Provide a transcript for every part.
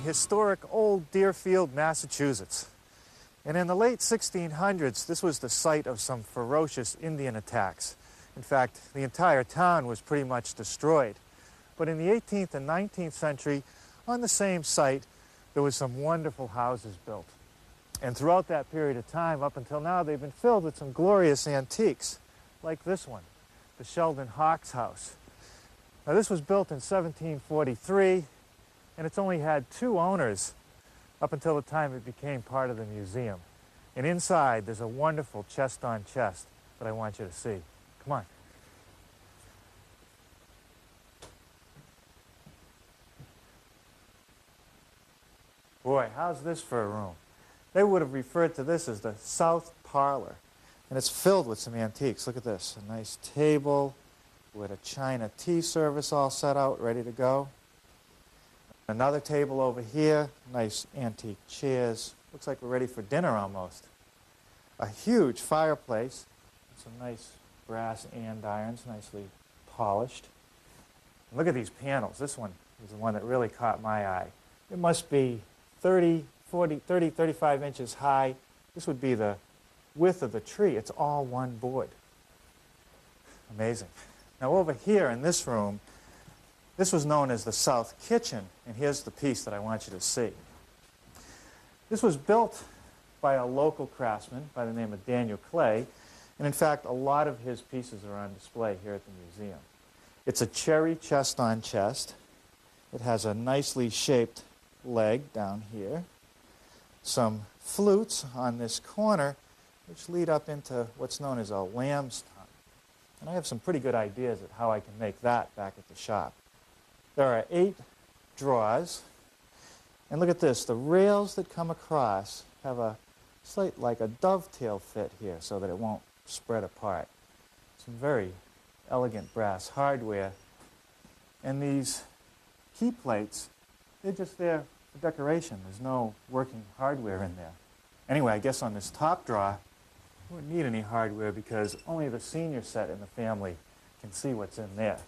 historic old Deerfield, Massachusetts. And in the late 1600s, this was the site of some ferocious Indian attacks. In fact, the entire town was pretty much destroyed. But in the 18th and 19th century, on the same site, there was some wonderful houses built. And throughout that period of time, up until now, they've been filled with some glorious antiques, like this one, the Sheldon Hawks house. Now, this was built in 1743, and it's only had 2 owners up until the time it became part of the museum. And inside, there's a wonderful chest-on-chest that I want you to see. Come on. Boy, how's this for a room? They would have referred to this as the South Parlor. And it's filled with some antiques. Look at this. A nice table with a China tea service all set out, ready to go. Another table over here. Nice antique chairs. Looks like we're ready for dinner almost. A huge fireplace. Some nice brass andirons, nicely polished. And look at these panels. This one is the one that really caught my eye. It must be 35 inches high. This would be the width of the tree. It's all one board. Amazing. Now over here in this room, this was known as the South Kitchen, and here's the piece that I want you to see. This was built by a local craftsman by the name of Daniel Clay, and in fact, a lot of his pieces are on display here at the museum. It's a cherry chest-on-chest. It has a nicely shaped leg down here, some flutes on this corner, which lead up into what's known as a lamb's tongue. And I have some pretty good ideas at how I can make that back at the shop. There are 8 drawers, and look at this. The rails that come across have a slight, like a dovetail fit here so that it won't spread apart. Some very elegant brass hardware. And these key plates, they're just there for decoration. There's no working hardware in there. Anyway, I guess on this top drawer, we wouldn't need any hardware because only the senior set in the family can see what's in there.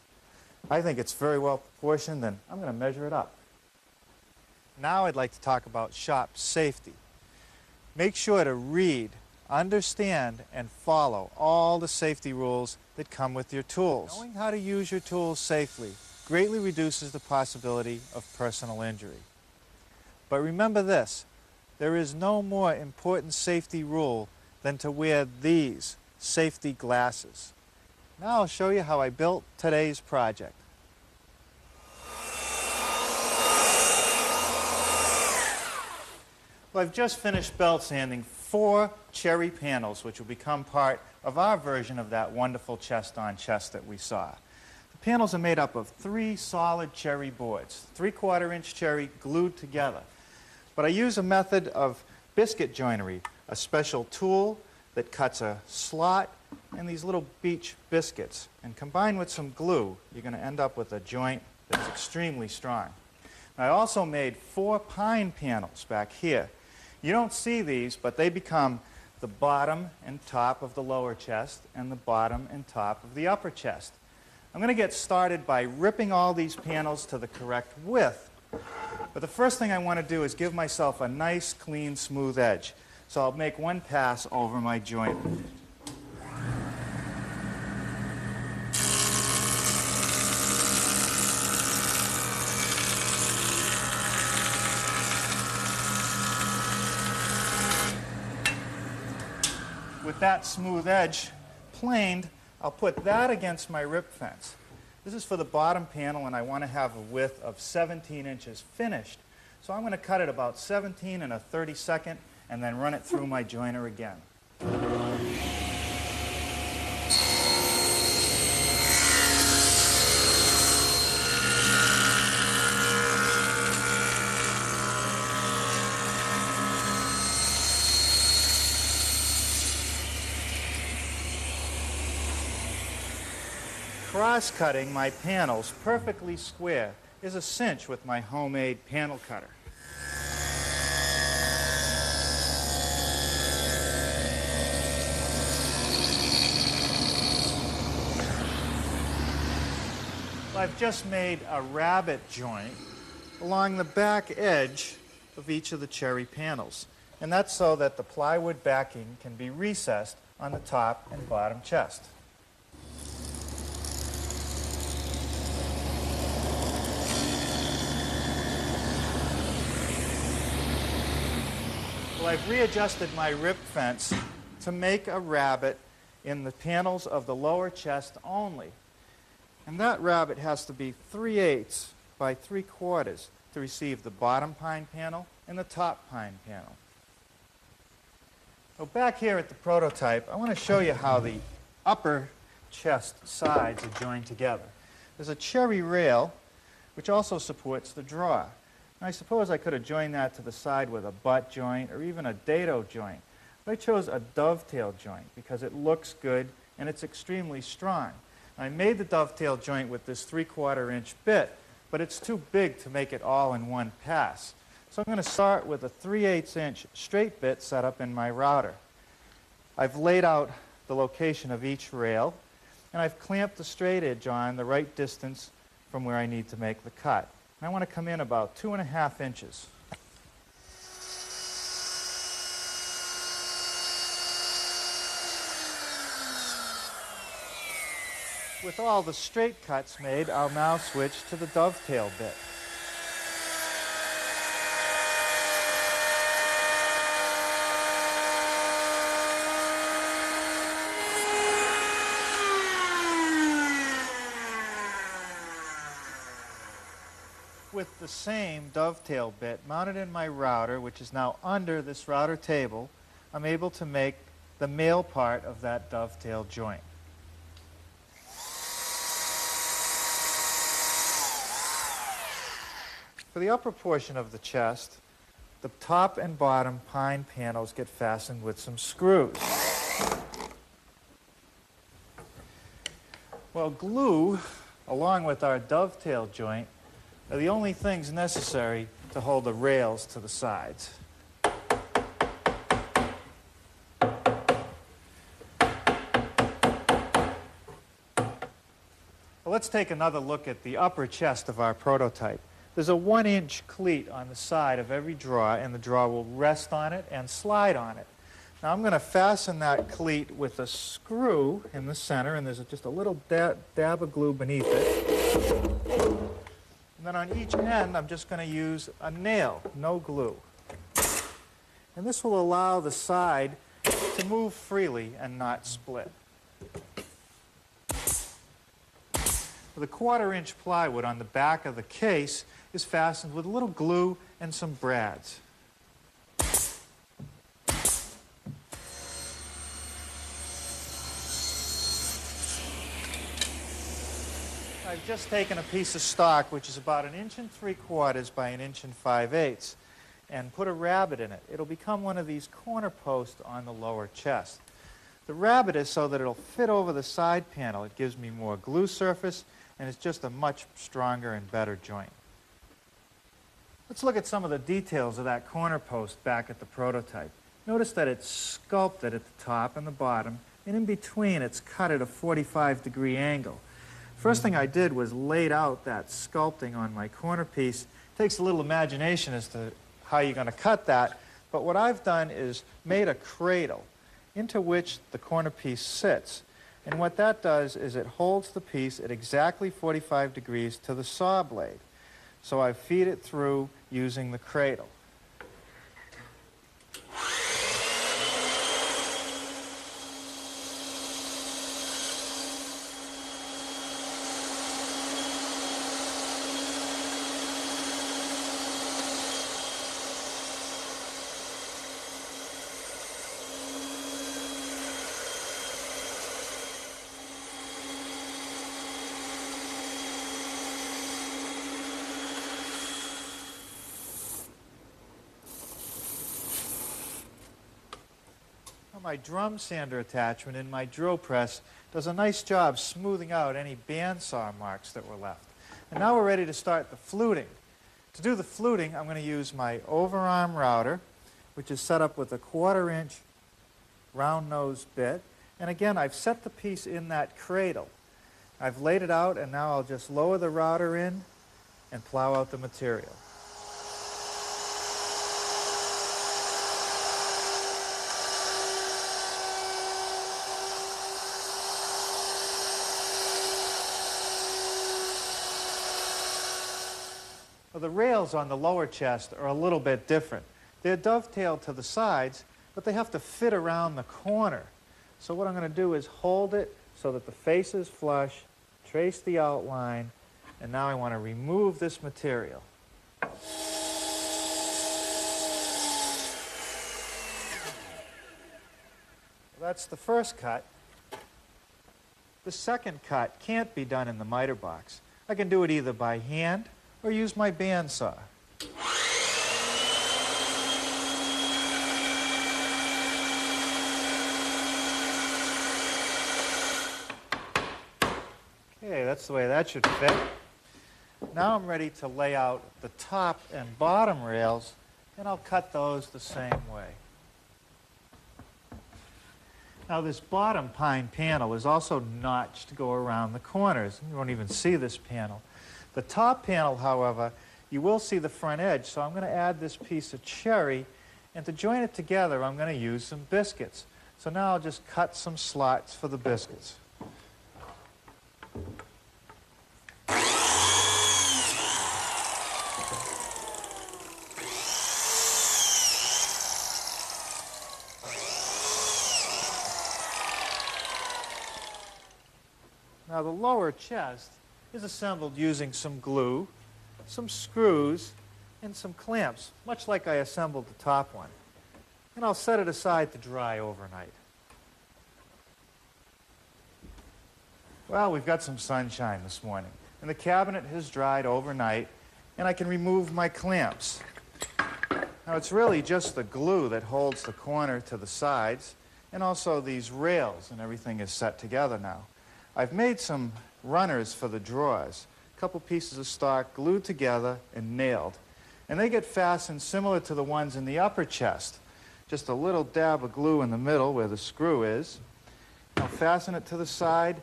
I think it's very well proportioned, and I'm going to measure it up. Now I'd like to talk about shop safety. Make sure to read, understand, and follow all the safety rules that come with your tools. Knowing how to use your tools safely greatly reduces the possibility of personal injury. But remember this, there is no more important safety rule than to wear these safety glasses. Now I'll show you how I built today's project. Well, I've just finished belt sanding 4 cherry panels, which will become part of our version of that wonderful chest-on-chest that we saw. The panels are made up of 3 solid cherry boards, 3/4-inch cherry glued together. But I use a method of biscuit joinery, a special tool that cuts a slot and these little beach biscuits. And combined with some glue, you're going to end up with a joint that's extremely strong. I also made 4 pine panels back here. You don't see these, but they become the bottom and top of the lower chest and the bottom and top of the upper chest. I'm going to get started by ripping all these panels to the correct width. But the first thing I want to do is give myself a nice, clean, smooth edge. So I'll make one pass over my joint. With that smooth edge planed, I'll put that against my rip fence. This is for the bottom panel, and I want to have a width of 17 inches finished. So I'm going to cut it about 17 1/32 and then run it through my joiner again. Cross-cutting my panels perfectly square is a cinch with my homemade panel cutter. I've just made a rabbet joint along the back edge of each of the cherry panels. And that's so that the plywood backing can be recessed on the top and bottom chest. Well, I've readjusted my rip fence to make a rabbet in the panels of the lower chest only. And that rabbet has to be 3/8 by 3/4 to receive the bottom pine panel and the top pine panel. So back here at the prototype, I want to show you how the upper chest sides are joined together. There's a cherry rail which also supports the drawer. And I suppose I could have joined that to the side with a butt joint or even a dado joint. But I chose a dovetail joint because it looks good and it's extremely strong. I made the dovetail joint with this 3/4 inch bit, but it's too big to make it all in one pass. So I'm going to start with a 3/8 inch straight bit set up in my router. I've laid out the location of each rail, and I've clamped the straight edge on the right distance from where I need to make the cut. And I want to come in about 2.5 inches. With all the straight cuts made, I'll now switch to the dovetail bit. With the same dovetail bit mounted in my router, which is now under this router table, I'm able to make the male part of that dovetail joint. For the upper portion of the chest, the top and bottom pine panels get fastened with some screws. Well, glue, along with our dovetail joint, are the only things necessary to hold the rails to the sides. Well, let's take another look at the upper chest of our prototype. There's a 1-inch cleat on the side of every drawer, and the drawer will rest on it and slide on it. Now I'm going to fasten that cleat with a screw in the center, and there's just a little dab of glue beneath it. And then on each end, I'm just going to use a nail, no glue. And this will allow the side to move freely and not split. The 1/4 inch plywood on the back of the case is fastened with a little glue and some brads. I've just taken a piece of stock, which is about 1 3/4 inches by 1 5/8 inches, and put a rabbet in it. It'll become one of these corner posts on the lower chest. The rabbet is so that it'll fit over the side panel. It gives me more glue surface, and it's just a much stronger and better joint. Let's look at some of the details of that corner post back at the prototype. Notice that it's sculpted at the top and the bottom, and in between it's cut at a 45-degree angle. First thing I did was laid out that sculpting on my corner piece. It takes a little imagination as to how you're going to cut that, but what I've done is made a cradle into which the corner piece sits. And what that does is it holds the piece at exactly 45 degrees to the saw blade. So I feed it through using the cradle. My drum sander attachment in my drill press does a nice job smoothing out any bandsaw marks that were left. And now we're ready to start the fluting. To do the fluting, I'm going to use my overarm router, which is set up with a 1/4 inch round nose bit. And again, I've set the piece in that cradle. I've laid it out, and now I'll just lower the router in and plow out the material. Well, the rails on the lower chest are a little bit different. They're dovetailed to the sides, but they have to fit around the corner. So what I'm going to do is hold it so that the face is flush, trace the outline, and now I want to remove this material. That's the first cut. The second cut can't be done in the miter box. I can do it either by hand or use my bandsaw. Okay, that's the way that should fit. Now I'm ready to lay out the top and bottom rails, and I'll cut those the same way. Now this bottom pine panel is also notched to go around the corners. You won't even see this panel. The top panel, however, you will see the front edge, so I'm going to add this piece of cherry, and to join it together I'm going to use some biscuits. So now I'll just cut some slots for the biscuits. Now the lower chest is assembled using some glue, some screws, and some clamps, much like I assembled the top one. And I'll set it aside to dry overnight. Well, we've got some sunshine this morning, and the cabinet has dried overnight, and I can remove my clamps. Now it's really just the glue that holds the corner to the sides, and also these rails, and everything is set together now. I've made some runners for the drawers, a couple pieces of stock glued together and nailed. And they get fastened similar to the ones in the upper chest. Just a little dab of glue in the middle where the screw is. I'll fasten it to the side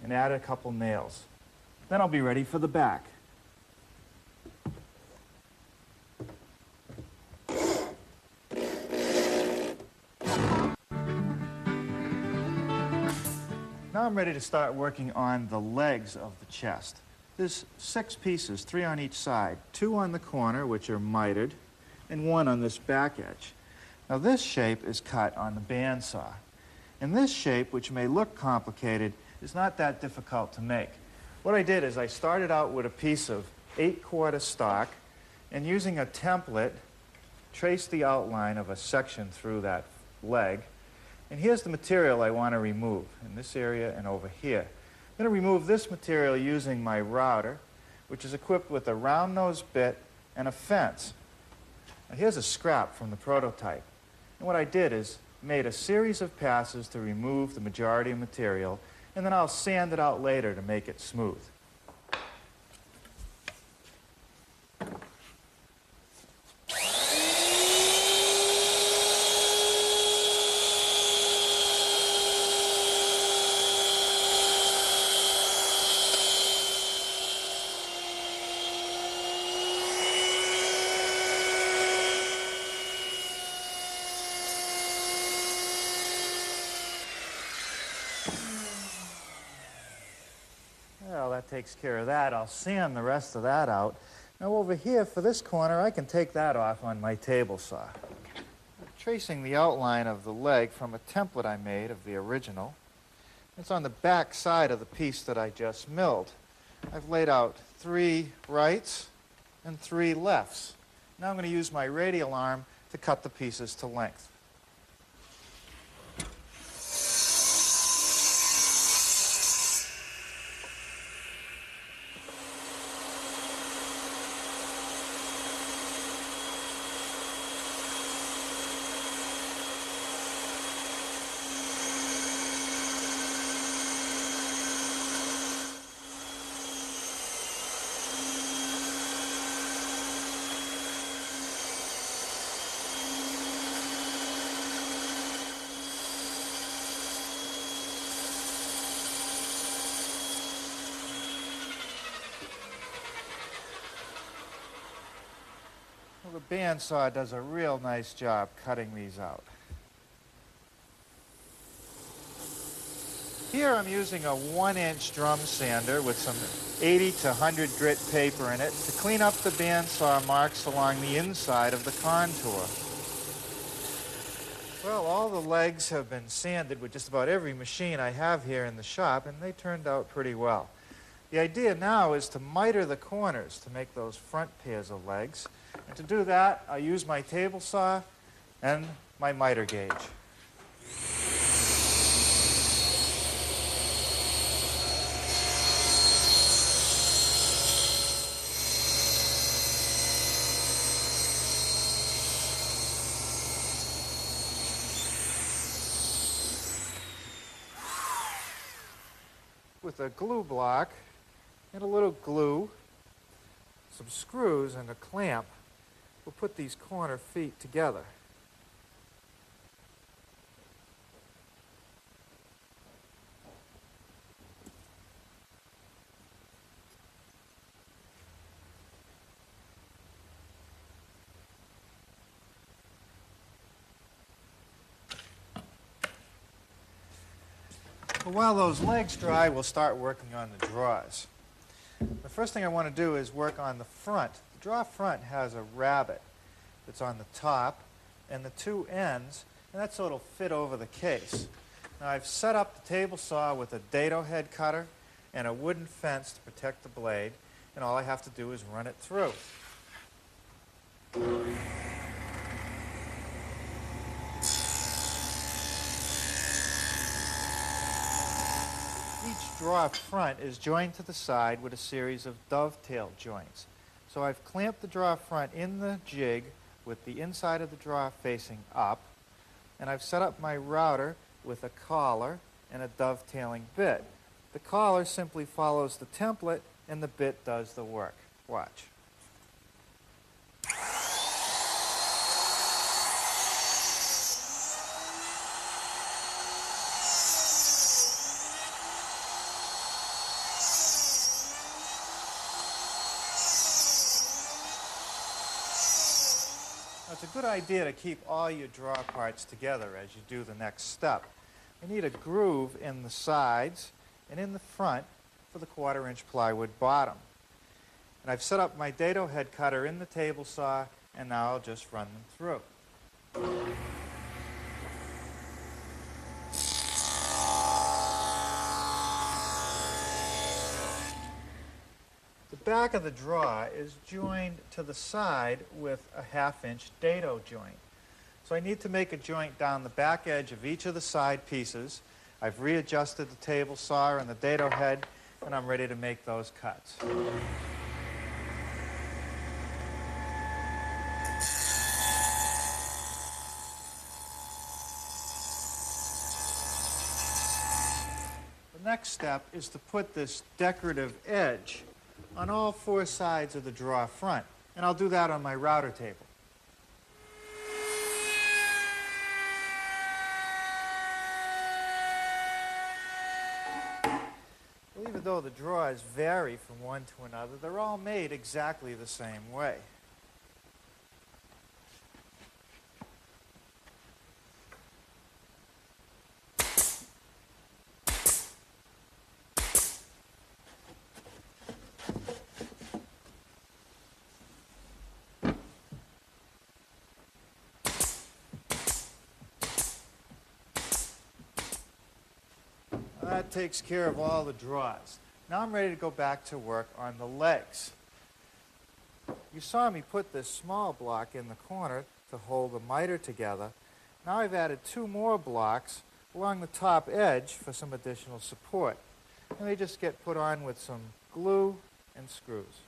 and add a couple nails. Then I'll be ready for the back. Now I'm ready to start working on the legs of the chest. There's 6 pieces, 3 on each side, 2 on the corner, which are mitered, and 1 on this back edge. Now this shape is cut on the bandsaw. And this shape, which may look complicated, is not that difficult to make. What I did is I started out with a piece of 8/4 stock, and using a template, traced the outline of a section through that leg. And here's the material I want to remove, in this area and over here. I'm going to remove this material using my router, which is equipped with a round nose bit and a fence. Now here's a scrap from the prototype. And what I did is made a series of passes to remove the majority of material, and then I'll sand it out later to make it smooth. Well, that takes care of that. I'll sand the rest of that out. Now over here for this corner, I can take that off on my table saw. I'm tracing the outline of the leg from a template I made of the original. It's on the back side of the piece that I just milled. I've laid out 3 rights and 3 lefts. Now I'm going to use my radial arm to cut the pieces to length. Well, the bandsaw does a real nice job cutting these out. Here I'm using a 1-inch drum sander with some 80 to 100 grit paper in it to clean up the bandsaw marks along the inside of the contour. Well, all the legs have been sanded with just about every machine I have here in the shop, and they turned out pretty well. The idea now is to miter the corners to make those front pairs of legs. And to do that, I use my table saw and my miter gauge. With a glue block and a little glue, some screws and a clamp, we'll put these corner feet together. Well, while those legs dry, we'll start working on the drawers. The first thing I want to do is work on the front. The drawer front has a rabbet that's on the top and the two ends, and that's so it'll fit over the case. Now I've set up the table saw with a dado head cutter and a wooden fence to protect the blade, and all I have to do is run it through. Each drawer front is joined to the side with a series of dovetail joints. So I've clamped the drawer front in the jig with the inside of the drawer facing up, and I've set up my router with a collar and a dovetailing bit. The collar simply follows the template and the bit does the work. Watch. Now, it's a good idea to keep all your drawer parts together as you do the next step. You need a groove in the sides and in the front for the 1/4-inch plywood bottom. And I've set up my dado head cutter in the table saw, and now I'll just run them through. The back of the drawer is joined to the side with a 1/2-inch dado joint. So I need to make a joint down the back edge of each of the side pieces. I've readjusted the table saw and the dado head, and I'm ready to make those cuts. The next step is to put this decorative edge on all 4 sides of the drawer front, and I'll do that on my router table. Well, even though the drawers vary from one to another, they're all made exactly the same way. That takes care of all the drawers. Now I'm ready to go back to work on the legs. You saw me put this small block in the corner to hold the miter together. Now I've added 2 more blocks along the top edge for some additional support. And they just get put on with some glue and screws.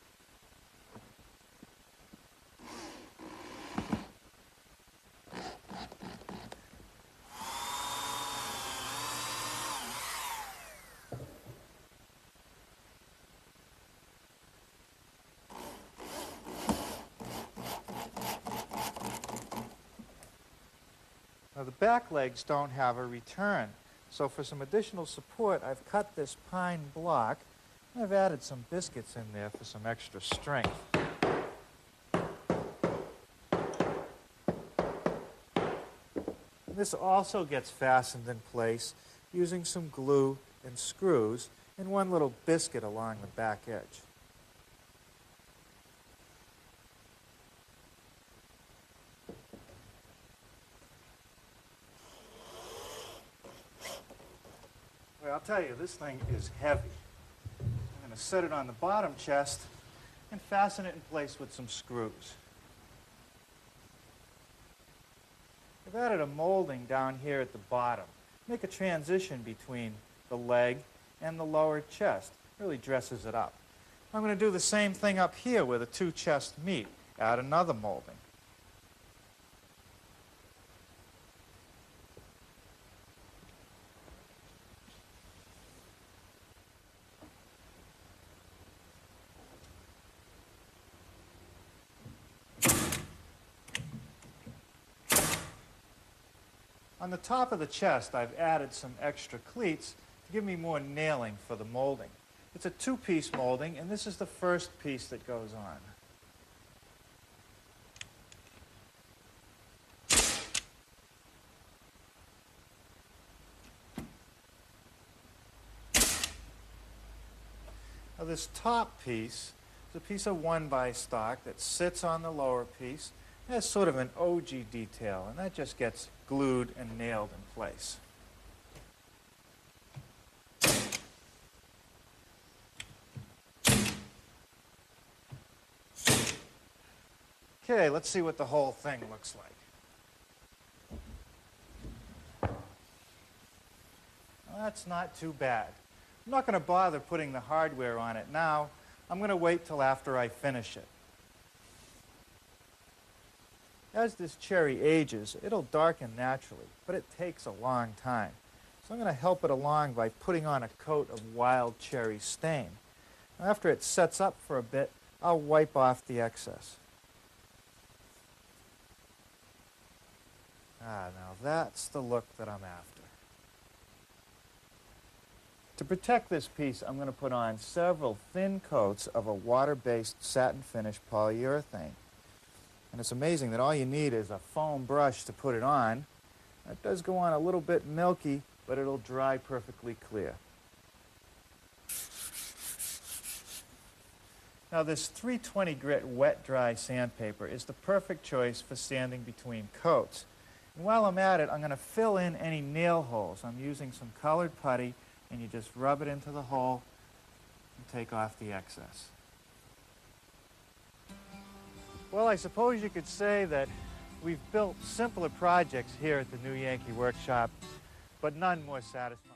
Now the back legs don't have a return, so for some additional support I've cut this pine block and I've added some biscuits in there for some extra strength. This also gets fastened in place using some glue and screws and one little biscuit along the back edge. Well, I'll tell you, this thing is heavy. I'm going to set it on the bottom chest and fasten it in place with some screws. I've added a molding down here at the bottom. Make a transition between the leg and the lower chest. Really dresses it up. I'm going to do the same thing up here where the two chests meet. Add another molding. On the top of the chest, I've added some extra cleats to give me more nailing for the molding. It's a two-piece molding, and this is the first piece that goes on. Now this top piece is a piece of 1x stock that sits on the lower piece. It has sort of an ogee detail, and that just gets glued and nailed in place. Okay, let's see what the whole thing looks like. Well, that's not too bad. I'm not going to bother putting the hardware on it now. I'm going to wait till after I finish it. As this cherry ages, it'll darken naturally, but it takes a long time. So I'm going to help it along by putting on a coat of wild cherry stain. Now, after it sets up for a bit, I'll wipe off the excess. Now that's the look that I'm after. To protect this piece, I'm going to put on several thin coats of a water-based satin finish polyurethane. And it's amazing that all you need is a foam brush to put it on. It does go on a little bit milky, but it'll dry perfectly clear. Now this 320 grit wet dry sandpaper is the perfect choice for sanding between coats. And while I'm at it, I'm going to fill in any nail holes. I'm using some colored putty, and you just rub it into the hole and take off the excess. Well, I suppose you could say that we've built simpler projects here at the new Yankee workshop, but none more satisfying.